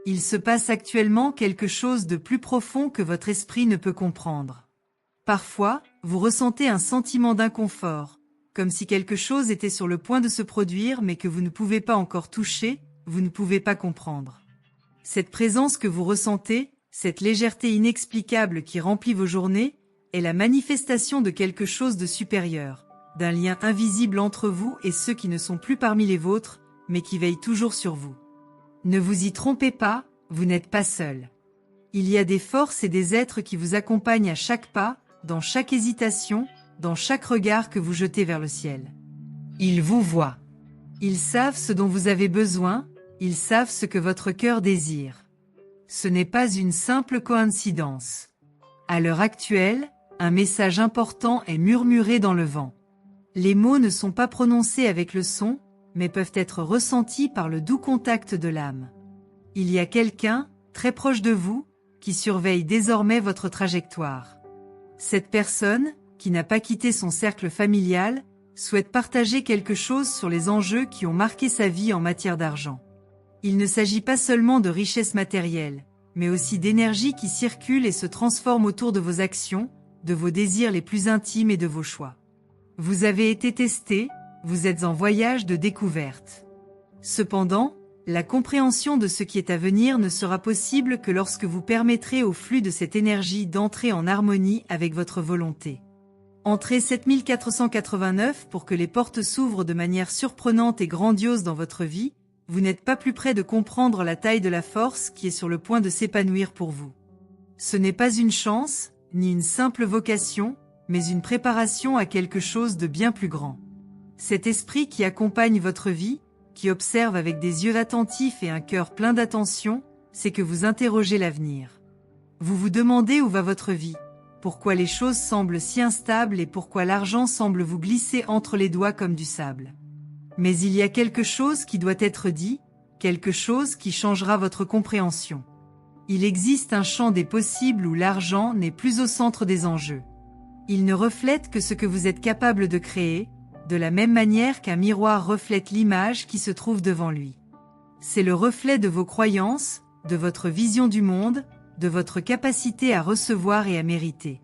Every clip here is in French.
Il se passe actuellement quelque chose de plus profond que votre esprit ne peut comprendre. Parfois, vous ressentez un sentiment d'inconfort, comme si quelque chose était sur le point de se produire mais que vous ne pouvez pas encore toucher, vous ne pouvez pas comprendre. Cette présence que vous ressentez, cette légèreté inexplicable qui remplit vos journées, est la manifestation de quelque chose de supérieur, d'un lien invisible entre vous et ceux qui ne sont plus parmi les vôtres, mais qui veillent toujours sur vous. Ne vous y trompez pas, vous n'êtes pas seul. Il y a des forces et des êtres qui vous accompagnent à chaque pas, dans chaque hésitation, dans chaque regard que vous jetez vers le ciel. Ils vous voient. Ils savent ce dont vous avez besoin, ils savent ce que votre cœur désire. Ce n'est pas une simple coïncidence. À l'heure actuelle, un message important est murmuré dans le vent. Les mots ne sont pas prononcés avec le son, mais peuvent être ressentis par le doux contact de l'âme. Il y a quelqu'un, très proche de vous, qui surveille désormais votre trajectoire. Cette personne, qui n'a pas quitté son cercle familial, souhaite partager quelque chose sur les enjeux qui ont marqué sa vie en matière d'argent. Il ne s'agit pas seulement de richesse matérielle, mais aussi d'énergie qui circule et se transforme autour de vos actions, de vos désirs les plus intimes et de vos choix. Vous avez été testé, vous êtes en voyage de découverte. Cependant, la compréhension de ce qui est à venir ne sera possible que lorsque vous permettrez au flux de cette énergie d'entrer en harmonie avec votre volonté. Entrez 7489 pour que les portes s'ouvrent de manière surprenante et grandiose dans votre vie. Vous n'êtes pas plus près de comprendre la taille de la force qui est sur le point de s'épanouir pour vous. Ce n'est pas une chance, ni une simple vocation, mais une préparation à quelque chose de bien plus grand. Cet esprit qui accompagne votre vie, qui observe avec des yeux attentifs et un cœur plein d'attention, c'est que vous interrogez l'avenir. Vous vous demandez où va votre vie, pourquoi les choses semblent si instables et pourquoi l'argent semble vous glisser entre les doigts comme du sable. Mais il y a quelque chose qui doit être dit, quelque chose qui changera votre compréhension. Il existe un champ des possibles où l'argent n'est plus au centre des enjeux. Il ne reflète que ce que vous êtes capable de créer, de la même manière qu'un miroir reflète l'image qui se trouve devant lui. C'est le reflet de vos croyances, de votre vision du monde, de votre capacité à recevoir et à mériter.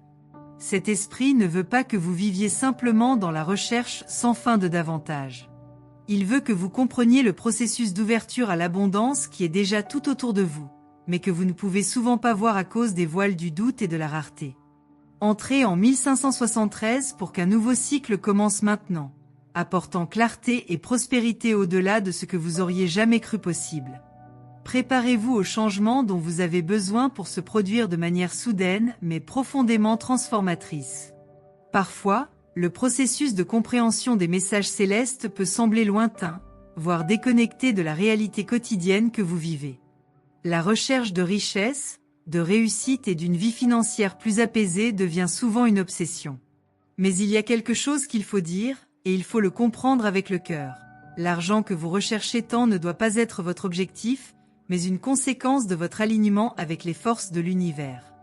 Cet esprit ne veut pas que vous viviez simplement dans la recherche sans fin de davantage. Il veut que vous compreniez le processus d'ouverture à l'abondance qui est déjà tout autour de vous, mais que vous ne pouvez souvent pas voir à cause des voiles du doute et de la rareté. Entrez en 1573 pour qu'un nouveau cycle commence maintenant, apportant clarté et prospérité au-delà de ce que vous auriez jamais cru possible. Préparez-vous au changement dont vous avez besoin pour se produire de manière soudaine mais profondément transformatrice. Parfois, le processus de compréhension des messages célestes peut sembler lointain, voire déconnecté de la réalité quotidienne que vous vivez. La recherche de richesse, de réussite et d'une vie financière plus apaisée devient souvent une obsession. Mais il y a quelque chose qu'il faut dire, et il faut le comprendre avec le cœur. L'argent que vous recherchez tant ne doit pas être votre objectif, mais une conséquence de votre alignement avec les forces de l'univers.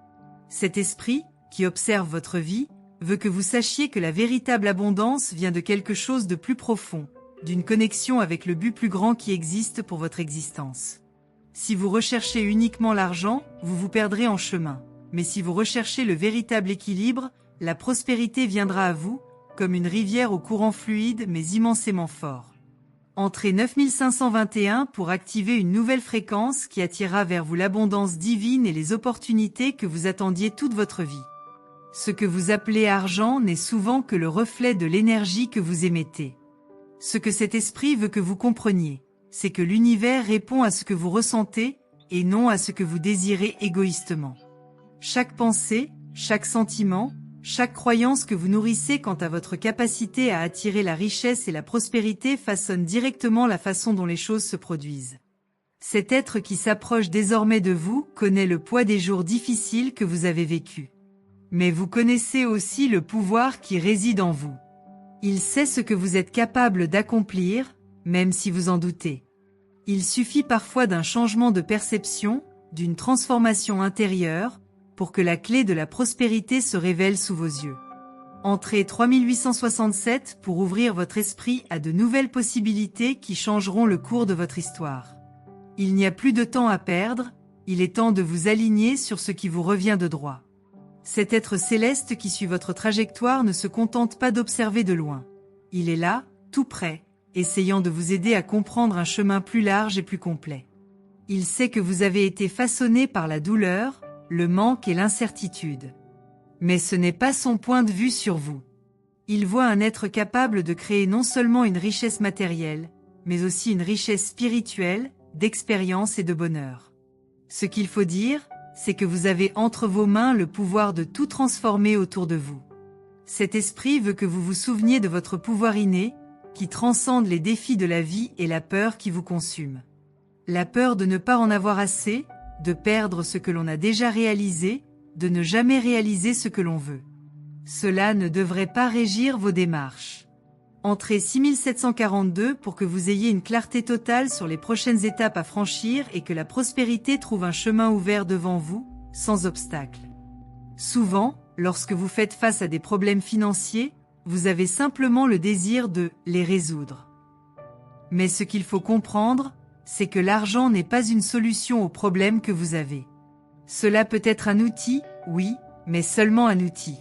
Cet esprit, qui observe votre vie, veut que vous sachiez que la véritable abondance vient de quelque chose de plus profond, d'une connexion avec le but plus grand qui existe pour votre existence. Si vous recherchez uniquement l'argent, vous vous perdrez en chemin. Mais si vous recherchez le véritable équilibre, la prospérité viendra à vous, comme une rivière au courant fluide mais immensément fort. Entrez 9521 pour activer une nouvelle fréquence qui attirera vers vous l'abondance divine et les opportunités que vous attendiez toute votre vie. Ce que vous appelez argent n'est souvent que le reflet de l'énergie que vous émettez. Ce que cet esprit veut que vous compreniez, c'est que l'univers répond à ce que vous ressentez, et non à ce que vous désirez égoïstement. Chaque pensée, chaque sentiment, chaque croyance que vous nourrissez quant à votre capacité à attirer la richesse et la prospérité façonne directement la façon dont les choses se produisent. Cet être qui s'approche désormais de vous connaît le poids des jours difficiles que vous avez vécus. Mais vous connaissez aussi le pouvoir qui réside en vous. Il sait ce que vous êtes capable d'accomplir, même si vous en doutez. Il suffit parfois d'un changement de perception, d'une transformation intérieure, pour que la clé de la prospérité se révèle sous vos yeux. Entrez 3867 pour ouvrir votre esprit à de nouvelles possibilités qui changeront le cours de votre histoire. Il n'y a plus de temps à perdre, il est temps de vous aligner sur ce qui vous revient de droit. Cet être céleste qui suit votre trajectoire ne se contente pas d'observer de loin. Il est là, tout près, essayant de vous aider à comprendre un chemin plus large et plus complet. Il sait que vous avez été façonné par la douleur, le manque et l'incertitude. Mais ce n'est pas son point de vue sur vous. Il voit un être capable de créer non seulement une richesse matérielle, mais aussi une richesse spirituelle, d'expérience et de bonheur. Ce qu'il faut dire, c'est que vous avez entre vos mains le pouvoir de tout transformer autour de vous. Cet esprit veut que vous vous souveniez de votre pouvoir inné, qui transcende les défis de la vie et la peur qui vous consume. La peur de ne pas en avoir assez, de perdre ce que l'on a déjà réalisé, de ne jamais réaliser ce que l'on veut. Cela ne devrait pas régir vos démarches. Entrez 6742 pour que vous ayez une clarté totale sur les prochaines étapes à franchir et que la prospérité trouve un chemin ouvert devant vous, sans obstacle. Souvent, lorsque vous faites face à des problèmes financiers, vous avez simplement le désir de les résoudre. Mais ce qu'il faut comprendre, c'est que l'argent n'est pas une solution aux problèmes que vous avez. Cela peut être un outil, oui, mais seulement un outil.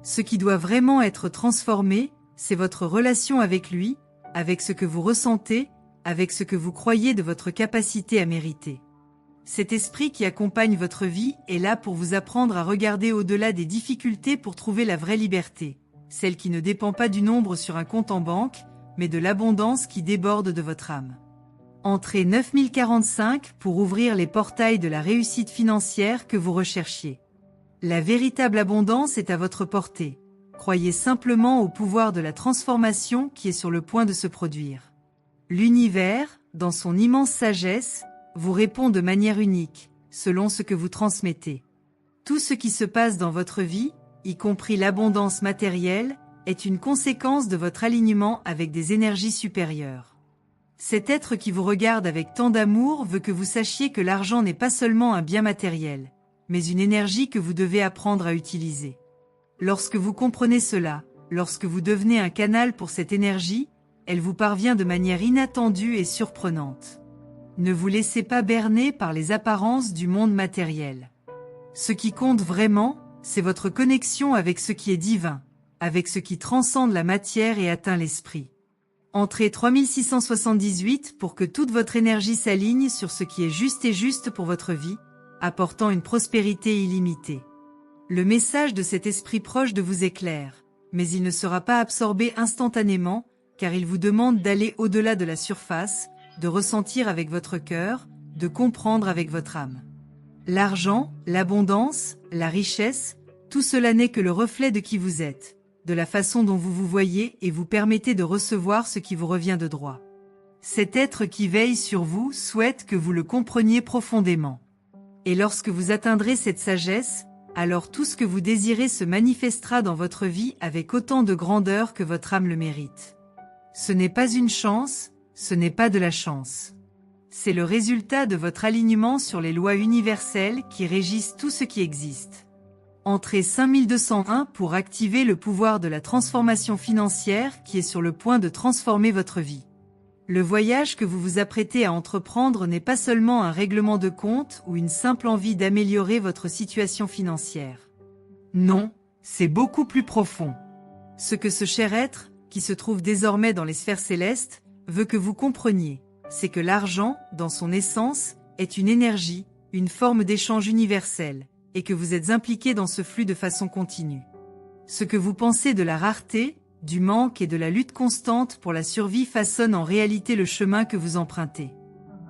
Ce qui doit vraiment être transformé, c'est votre relation avec lui, avec ce que vous ressentez, avec ce que vous croyez de votre capacité à mériter. Cet esprit qui accompagne votre vie est là pour vous apprendre à regarder au-delà des difficultés pour trouver la vraie liberté, celle qui ne dépend pas du nombre sur un compte en banque, mais de l'abondance qui déborde de votre âme. Entrez 9045 pour ouvrir les portails de la réussite financière que vous recherchiez. La véritable abondance est à votre portée. Croyez simplement au pouvoir de la transformation qui est sur le point de se produire. L'univers, dans son immense sagesse, vous répond de manière unique, selon ce que vous transmettez. Tout ce qui se passe dans votre vie, y compris l'abondance matérielle, est une conséquence de votre alignement avec des énergies supérieures. Cet être qui vous regarde avec tant d'amour veut que vous sachiez que l'argent n'est pas seulement un bien matériel, mais une énergie que vous devez apprendre à utiliser. Lorsque vous comprenez cela, lorsque vous devenez un canal pour cette énergie, elle vous parvient de manière inattendue et surprenante. Ne vous laissez pas berner par les apparences du monde matériel. Ce qui compte vraiment, c'est votre connexion avec ce qui est divin, avec ce qui transcende la matière et atteint l'esprit. Entrez 3678 pour que toute votre énergie s'aligne sur ce qui est juste pour votre vie, apportant une prospérité illimitée. Le message de cet esprit proche de vous est clair, mais il ne sera pas absorbé instantanément, car il vous demande d'aller au-delà de la surface, de ressentir avec votre cœur, de comprendre avec votre âme. L'argent, l'abondance, la richesse, tout cela n'est que le reflet de qui vous êtes, de la façon dont vous vous voyez et vous permettez de recevoir ce qui vous revient de droit. Cet être qui veille sur vous souhaite que vous le compreniez profondément. Et lorsque vous atteindrez cette sagesse, alors tout ce que vous désirez se manifestera dans votre vie avec autant de grandeur que votre âme le mérite. Ce n'est pas une chance, ce n'est pas de la chance. C'est le résultat de votre alignement sur les lois universelles qui régissent tout ce qui existe. Entrez 5201 pour activer le pouvoir de la transformation financière qui est sur le point de transformer votre vie. Le voyage que vous vous apprêtez à entreprendre n'est pas seulement un règlement de compte ou une simple envie d'améliorer votre situation financière. Non, c'est beaucoup plus profond. Ce que ce cher être, qui se trouve désormais dans les sphères célestes, veut que vous compreniez, c'est que l'argent, dans son essence, est une énergie, une forme d'échange universel, et que vous êtes impliqué dans ce flux de façon continue. Ce que vous pensez de la rareté, du manque et de la lutte constante pour la survie façonne en réalité le chemin que vous empruntez.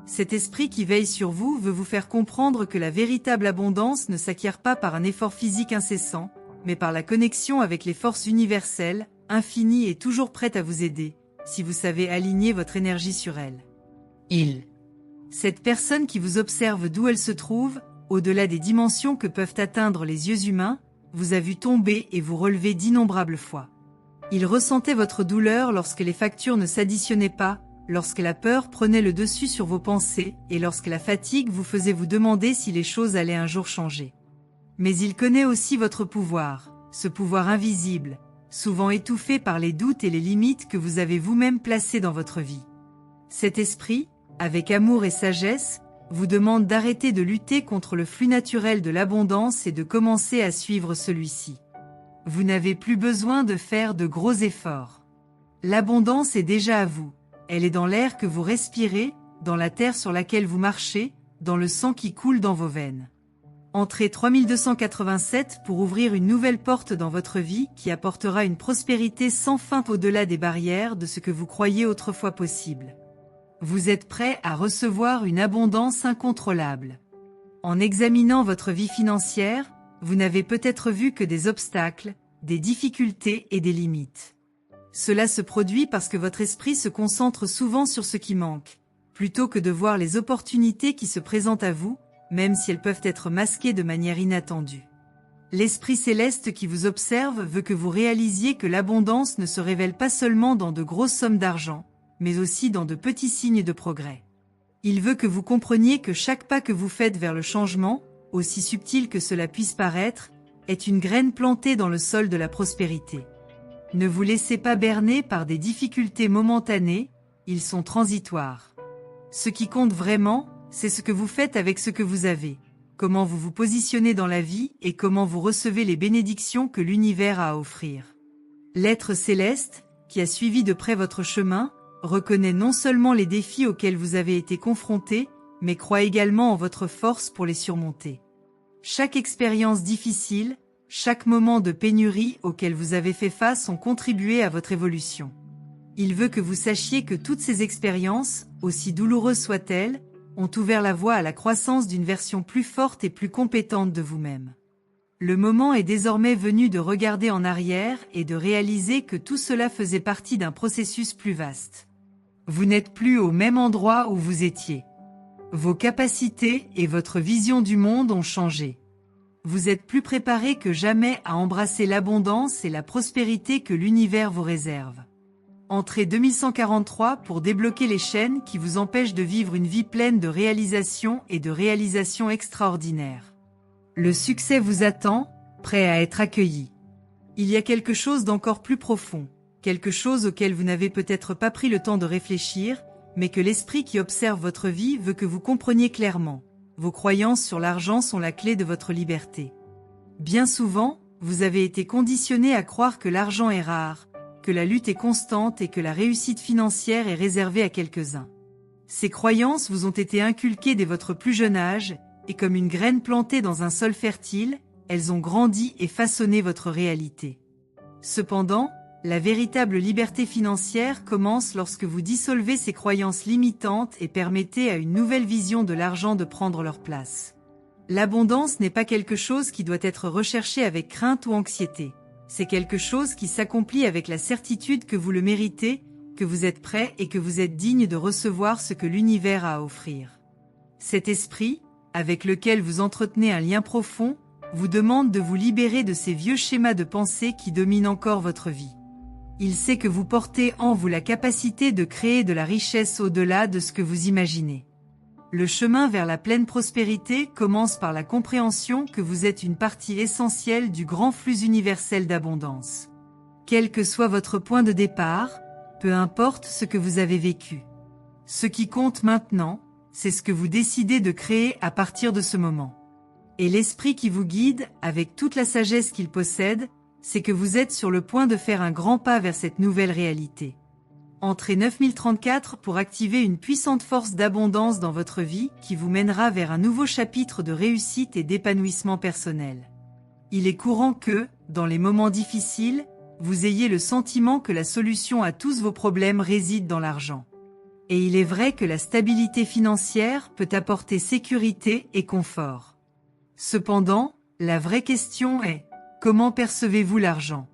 Cet esprit qui veille sur vous veut vous faire comprendre que la véritable abondance ne s'acquiert pas par un effort physique incessant, mais par la connexion avec les forces universelles, infinies et toujours prêtes à vous aider, si vous savez aligner votre énergie sur elles. Cette personne qui vous observe d'où elle se trouve, au-delà des dimensions que peuvent atteindre les yeux humains, vous a vu tomber et vous relever d'innombrables fois. Il ressentait votre douleur lorsque les factures ne s'additionnaient pas, lorsque la peur prenait le dessus sur vos pensées et lorsque la fatigue vous faisait vous demander si les choses allaient un jour changer. Mais il connaît aussi votre pouvoir, ce pouvoir invisible, souvent étouffé par les doutes et les limites que vous avez vous-même placés dans votre vie. Cet esprit, avec amour et sagesse, vous demande d'arrêter de lutter contre le flux naturel de l'abondance et de commencer à suivre celui-ci. Vous n'avez plus besoin de faire de gros efforts. L'abondance est déjà à vous. Elle est dans l'air que vous respirez, dans la terre sur laquelle vous marchez, dans le sang qui coule dans vos veines. Entrez 3287 pour ouvrir une nouvelle porte dans votre vie qui apportera une prospérité sans fin au-delà des barrières de ce que vous croyiez autrefois possible. Vous êtes prêt à recevoir une abondance incontrôlable. En examinant votre vie financière, vous n'avez peut-être vu que des obstacles, des difficultés et des limites. Cela se produit parce que votre esprit se concentre souvent sur ce qui manque, plutôt que de voir les opportunités qui se présentent à vous, même si elles peuvent être masquées de manière inattendue. L'Esprit céleste qui vous observe veut que vous réalisiez que l'abondance ne se révèle pas seulement dans de grosses sommes d'argent, mais aussi dans de petits signes de progrès. Il veut que vous compreniez que chaque pas que vous faites vers le changement, aussi subtil que cela puisse paraître, est une graine plantée dans le sol de la prospérité. Ne vous laissez pas berner par des difficultés momentanées, ils sont transitoires. Ce qui compte vraiment, c'est ce que vous faites avec ce que vous avez, comment vous vous positionnez dans la vie et comment vous recevez les bénédictions que l'univers a à offrir. L'être céleste, qui a suivi de près votre chemin, reconnaît non seulement les défis auxquels vous avez été confrontés, mais croit également en votre force pour les surmonter. Chaque expérience difficile, chaque moment de pénurie auquel vous avez fait face ont contribué à votre évolution. Il veut que vous sachiez que toutes ces expériences, aussi douloureuses soient-elles, ont ouvert la voie à la croissance d'une version plus forte et plus compétente de vous-même. Le moment est désormais venu de regarder en arrière et de réaliser que tout cela faisait partie d'un processus plus vaste. Vous n'êtes plus au même endroit où vous étiez. Vos capacités et votre vision du monde ont changé. Vous êtes plus préparé que jamais à embrasser l'abondance et la prospérité que l'univers vous réserve. Entrez 2143 pour débloquer les chaînes qui vous empêchent de vivre une vie pleine de réalisations et de réalisations extraordinaires. Le succès vous attend, prêt à être accueilli. Il y a quelque chose d'encore plus profond, quelque chose auquel vous n'avez peut-être pas pris le temps de réfléchir, mais que l'esprit qui observe votre vie veut que vous compreniez clairement. Vos croyances sur l'argent sont la clé de votre liberté. Bien souvent, vous avez été conditionné à croire que l'argent est rare, que la lutte est constante et que la réussite financière est réservée à quelques-uns. Ces croyances vous ont été inculquées dès votre plus jeune âge, et comme une graine plantée dans un sol fertile, elles ont grandi et façonné votre réalité. Cependant, la véritable liberté financière commence lorsque vous dissolvez ces croyances limitantes et permettez à une nouvelle vision de l'argent de prendre leur place. L'abondance n'est pas quelque chose qui doit être recherché avec crainte ou anxiété. C'est quelque chose qui s'accomplit avec la certitude que vous le méritez, que vous êtes prêt et que vous êtes digne de recevoir ce que l'univers a à offrir. Cet esprit, avec lequel vous entretenez un lien profond, vous demande de vous libérer de ces vieux schémas de pensée qui dominent encore votre vie. Il sait que vous portez en vous la capacité de créer de la richesse au-delà de ce que vous imaginez. Le chemin vers la pleine prospérité commence par la compréhension que vous êtes une partie essentielle du grand flux universel d'abondance. Quel que soit votre point de départ, peu importe ce que vous avez vécu. Ce qui compte maintenant, c'est ce que vous décidez de créer à partir de ce moment. Et l'esprit qui vous guide, avec toute la sagesse qu'il possède, c'est que vous êtes sur le point de faire un grand pas vers cette nouvelle réalité. Entrez 9034 pour activer une puissante force d'abondance dans votre vie qui vous mènera vers un nouveau chapitre de réussite et d'épanouissement personnel. Il est courant que, dans les moments difficiles, vous ayez le sentiment que la solution à tous vos problèmes réside dans l'argent. Et il est vrai que la stabilité financière peut apporter sécurité et confort. Cependant, la vraie question est, comment percevez-vous l'argent ?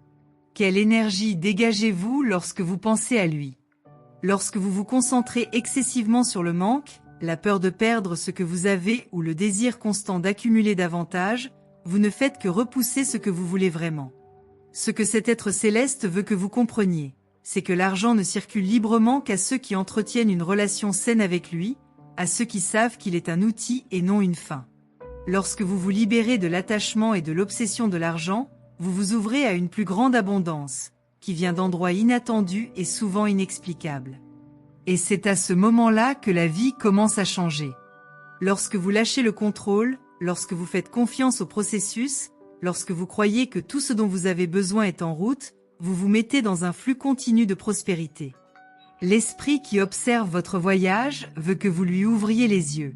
Quelle énergie dégagez-vous lorsque vous pensez à lui ? Lorsque vous vous concentrez excessivement sur le manque, la peur de perdre ce que vous avez ou le désir constant d'accumuler davantage, vous ne faites que repousser ce que vous voulez vraiment. Ce que cet être céleste veut que vous compreniez, c'est que l'argent ne circule librement qu'à ceux qui entretiennent une relation saine avec lui, à ceux qui savent qu'il est un outil et non une fin. Lorsque vous vous libérez de l'attachement et de l'obsession de l'argent, vous vous ouvrez à une plus grande abondance, qui vient d'endroits inattendus et souvent inexplicables. Et c'est à ce moment-là que la vie commence à changer. Lorsque vous lâchez le contrôle, lorsque vous faites confiance au processus, lorsque vous croyez que tout ce dont vous avez besoin est en route, vous vous mettez dans un flux continu de prospérité. L'esprit qui observe votre voyage veut que vous lui ouvriez les yeux.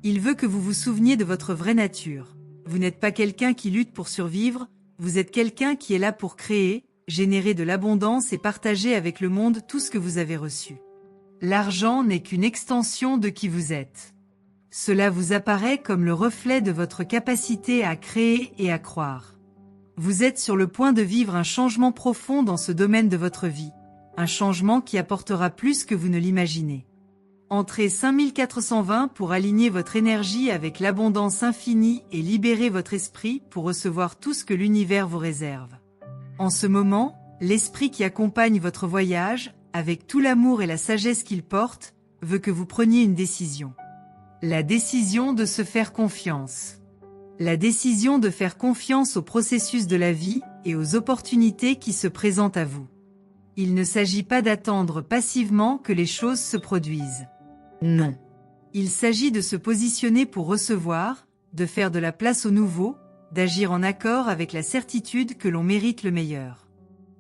Il veut que vous vous souveniez de votre vraie nature. Vous n'êtes pas quelqu'un qui lutte pour survivre, vous êtes quelqu'un qui est là pour créer, générer de l'abondance et partager avec le monde tout ce que vous avez reçu. L'argent n'est qu'une extension de qui vous êtes. Cela vous apparaît comme le reflet de votre capacité à créer et à croire. Vous êtes sur le point de vivre un changement profond dans ce domaine de votre vie, un changement qui apportera plus que vous ne l'imaginez. Entrez 5420 pour aligner votre énergie avec l'abondance infinie et libérer votre esprit pour recevoir tout ce que l'univers vous réserve. En ce moment, l'esprit qui accompagne votre voyage, avec tout l'amour et la sagesse qu'il porte, veut que vous preniez une décision. La décision de se faire confiance. La décision de faire confiance au processus de la vie et aux opportunités qui se présentent à vous. Il ne s'agit pas d'attendre passivement que les choses se produisent. Non. Il s'agit de se positionner pour recevoir, de faire de la place au nouveau, d'agir en accord avec la certitude que l'on mérite le meilleur.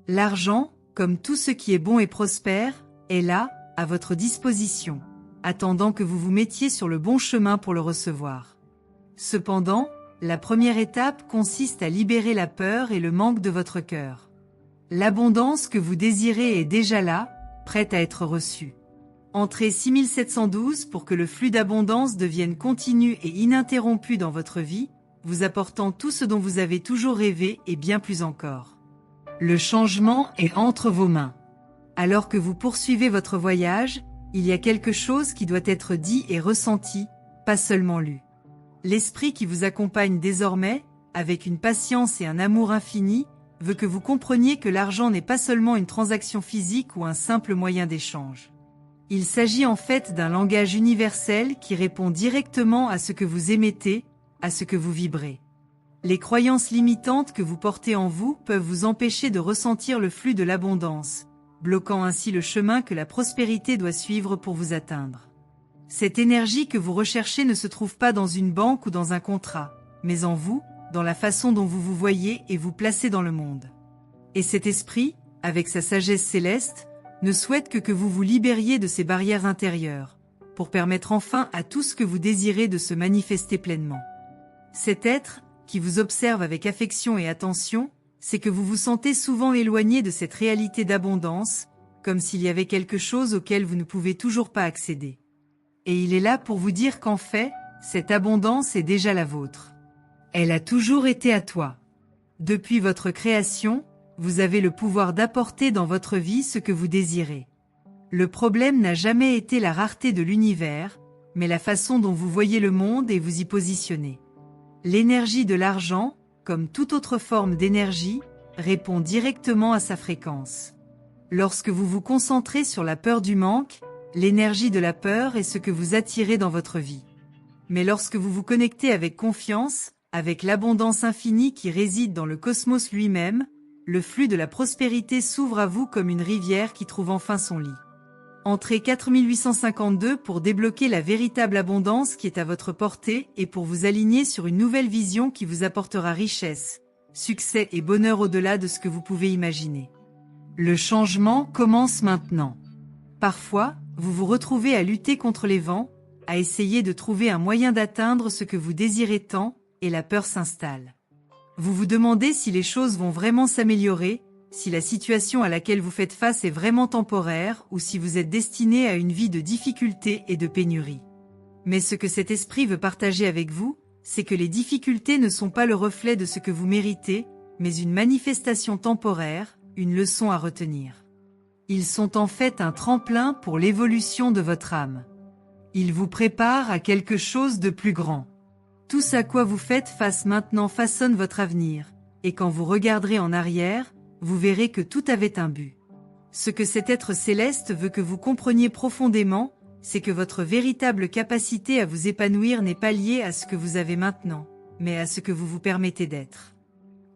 L'argent, comme tout ce qui est bon et prospère, est là, à votre disposition, attendant que vous vous mettiez sur le bon chemin pour le recevoir. Cependant, la première étape consiste à libérer la peur et le manque de votre cœur. L'abondance que vous désirez est déjà là, prête à être reçue. Entrez 6712 pour que le flux d'abondance devienne continu et ininterrompu dans votre vie, vous apportant tout ce dont vous avez toujours rêvé et bien plus encore. Le changement est entre vos mains. Alors que vous poursuivez votre voyage, il y a quelque chose qui doit être dit et ressenti, pas seulement lu. L'esprit qui vous accompagne désormais, avec une patience et un amour infini, veut que vous compreniez que l'argent n'est pas seulement une transaction physique ou un simple moyen d'échange. Il s'agit en fait d'un langage universel qui répond directement à ce que vous émettez, à ce que vous vibrez. Les croyances limitantes que vous portez en vous peuvent vous empêcher de ressentir le flux de l'abondance, bloquant ainsi le chemin que la prospérité doit suivre pour vous atteindre. Cette énergie que vous recherchez ne se trouve pas dans une banque ou dans un contrat, mais en vous, dans la façon dont vous vous voyez et vous placez dans le monde. Et cet esprit, avec sa sagesse céleste, ne souhaite que vous vous libériez de ces barrières intérieures, pour permettre enfin à tout ce que vous désirez de se manifester pleinement. Cet être, qui vous observe avec affection et attention, c'est que vous vous sentez souvent éloigné de cette réalité d'abondance, comme s'il y avait quelque chose auquel vous ne pouvez toujours pas accéder. Et il est là pour vous dire qu'en fait, cette abondance est déjà la vôtre. Elle a toujours été à toi. Depuis votre création, vous avez le pouvoir d'apporter dans votre vie ce que vous désirez. Le problème n'a jamais été la rareté de l'univers, mais la façon dont vous voyez le monde et vous y positionnez. L'énergie de l'argent, comme toute autre forme d'énergie, répond directement à sa fréquence. Lorsque vous vous concentrez sur la peur du manque, l'énergie de la peur est ce que vous attirez dans votre vie. Mais lorsque vous vous connectez avec confiance, avec l'abondance infinie qui réside dans le cosmos lui-même, le flux de la prospérité s'ouvre à vous comme une rivière qui trouve enfin son lit. Entrez 4852 pour débloquer la véritable abondance qui est à votre portée et pour vous aligner sur une nouvelle vision qui vous apportera richesse, succès et bonheur au-delà de ce que vous pouvez imaginer. Le changement commence maintenant. Parfois, vous vous retrouvez à lutter contre les vents, à essayer de trouver un moyen d'atteindre ce que vous désirez tant, et la peur s'installe. Vous vous demandez si les choses vont vraiment s'améliorer, si la situation à laquelle vous faites face est vraiment temporaire ou si vous êtes destiné à une vie de difficultés et de pénurie. Mais ce que cet esprit veut partager avec vous, c'est que les difficultés ne sont pas le reflet de ce que vous méritez, mais une manifestation temporaire, une leçon à retenir. Ils sont en fait un tremplin pour l'évolution de votre âme. Ils vous préparent à quelque chose de plus grand. Tout ce à quoi vous faites face maintenant façonne votre avenir, et quand vous regarderez en arrière, vous verrez que tout avait un but. Ce que cet être céleste veut que vous compreniez profondément, c'est que votre véritable capacité à vous épanouir n'est pas liée à ce que vous avez maintenant, mais à ce que vous vous permettez d'être.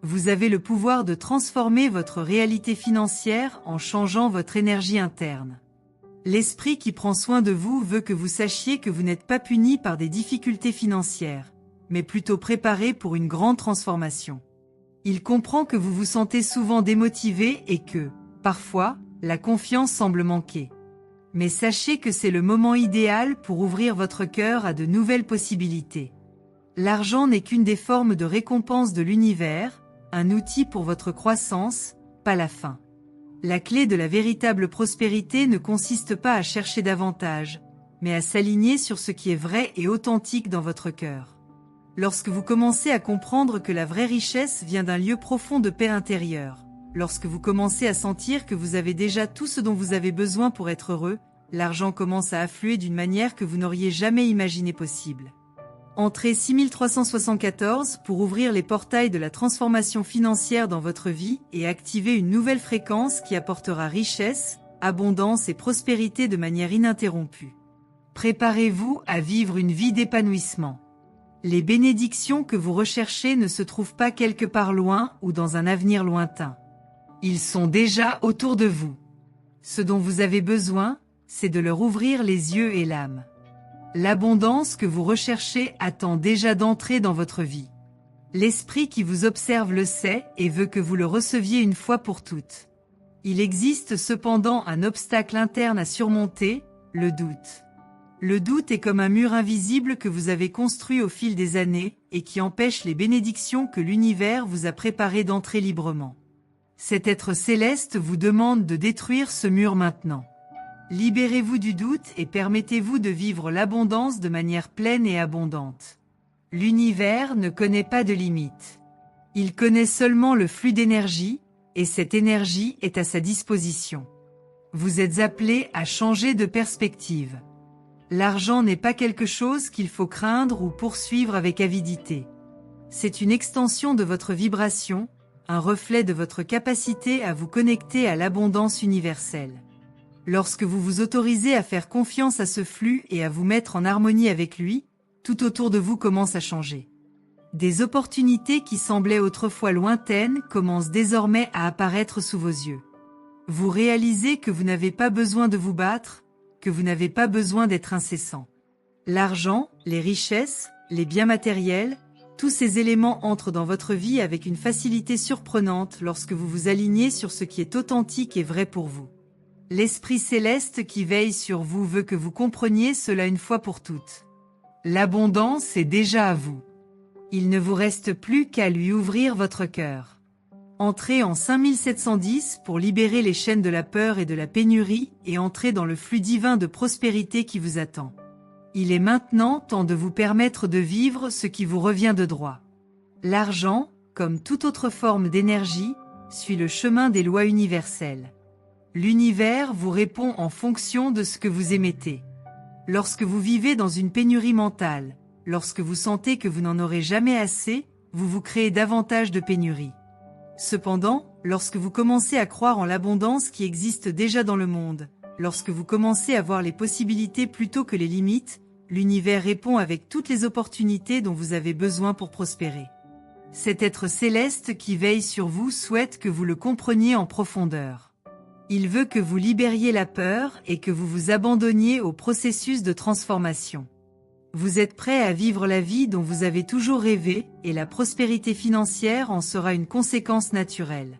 Vous avez le pouvoir de transformer votre réalité financière en changeant votre énergie interne. L'esprit qui prend soin de vous veut que vous sachiez que vous n'êtes pas puni par des difficultés financières, mais plutôt préparé pour une grande transformation. Il comprend que vous vous sentez souvent démotivé et que, parfois, la confiance semble manquer. Mais sachez que c'est le moment idéal pour ouvrir votre cœur à de nouvelles possibilités. L'argent n'est qu'une des formes de récompense de l'univers, un outil pour votre croissance, pas la fin. La clé de la véritable prospérité ne consiste pas à chercher davantage, mais à s'aligner sur ce qui est vrai et authentique dans votre cœur. Lorsque vous commencez à comprendre que la vraie richesse vient d'un lieu profond de paix intérieure, lorsque vous commencez à sentir que vous avez déjà tout ce dont vous avez besoin pour être heureux, l'argent commence à affluer d'une manière que vous n'auriez jamais imaginé possible. Entrez 6374 pour ouvrir les portails de la transformation financière dans votre vie et activer une nouvelle fréquence qui apportera richesse, abondance et prospérité de manière ininterrompue. Préparez-vous à vivre une vie d'épanouissement. Les bénédictions que vous recherchez ne se trouvent pas quelque part loin ou dans un avenir lointain. Ils sont déjà autour de vous. Ce dont vous avez besoin, c'est de leur ouvrir les yeux et l'âme. L'abondance que vous recherchez attend déjà d'entrer dans votre vie. L'esprit qui vous observe le sait et veut que vous le receviez une fois pour toutes. Il existe cependant un obstacle interne à surmonter, le doute. Le doute est comme un mur invisible que vous avez construit au fil des années et qui empêche les bénédictions que l'univers vous a préparées d'entrer librement. Cet être céleste vous demande de détruire ce mur maintenant. Libérez-vous du doute et permettez-vous de vivre l'abondance de manière pleine et abondante. L'univers ne connaît pas de limites. Il connaît seulement le flux d'énergie, et cette énergie est à sa disposition. Vous êtes appelé à changer de perspective. L'argent n'est pas quelque chose qu'il faut craindre ou poursuivre avec avidité. C'est une extension de votre vibration, un reflet de votre capacité à vous connecter à l'abondance universelle. Lorsque vous vous autorisez à faire confiance à ce flux et à vous mettre en harmonie avec lui, tout autour de vous commence à changer. Des opportunités qui semblaient autrefois lointaines commencent désormais à apparaître sous vos yeux. Vous réalisez que vous n'avez pas besoin de vous battre, que vous n'avez pas besoin d'être incessant. L'argent, les richesses, les biens matériels, tous ces éléments entrent dans votre vie avec une facilité surprenante lorsque vous vous alignez sur ce qui est authentique et vrai pour vous. L'Esprit céleste qui veille sur vous veut que vous compreniez cela une fois pour toutes. L'abondance est déjà à vous. Il ne vous reste plus qu'à lui ouvrir votre cœur. Entrez en 5710 pour libérer les chaînes de la peur et de la pénurie et entrez dans le flux divin de prospérité qui vous attend. Il est maintenant temps de vous permettre de vivre ce qui vous revient de droit. L'argent, comme toute autre forme d'énergie, suit le chemin des lois universelles. L'univers vous répond en fonction de ce que vous émettez. Lorsque vous vivez dans une pénurie mentale, lorsque vous sentez que vous n'en aurez jamais assez, vous vous créez davantage de pénurie. Cependant, lorsque vous commencez à croire en l'abondance qui existe déjà dans le monde, lorsque vous commencez à voir les possibilités plutôt que les limites, l'univers répond avec toutes les opportunités dont vous avez besoin pour prospérer. Cet être céleste qui veille sur vous souhaite que vous le compreniez en profondeur. Il veut que vous libériez la peur et que vous vous abandonniez au processus de transformation. Vous êtes prêt à vivre la vie dont vous avez toujours rêvé et la prospérité financière en sera une conséquence naturelle.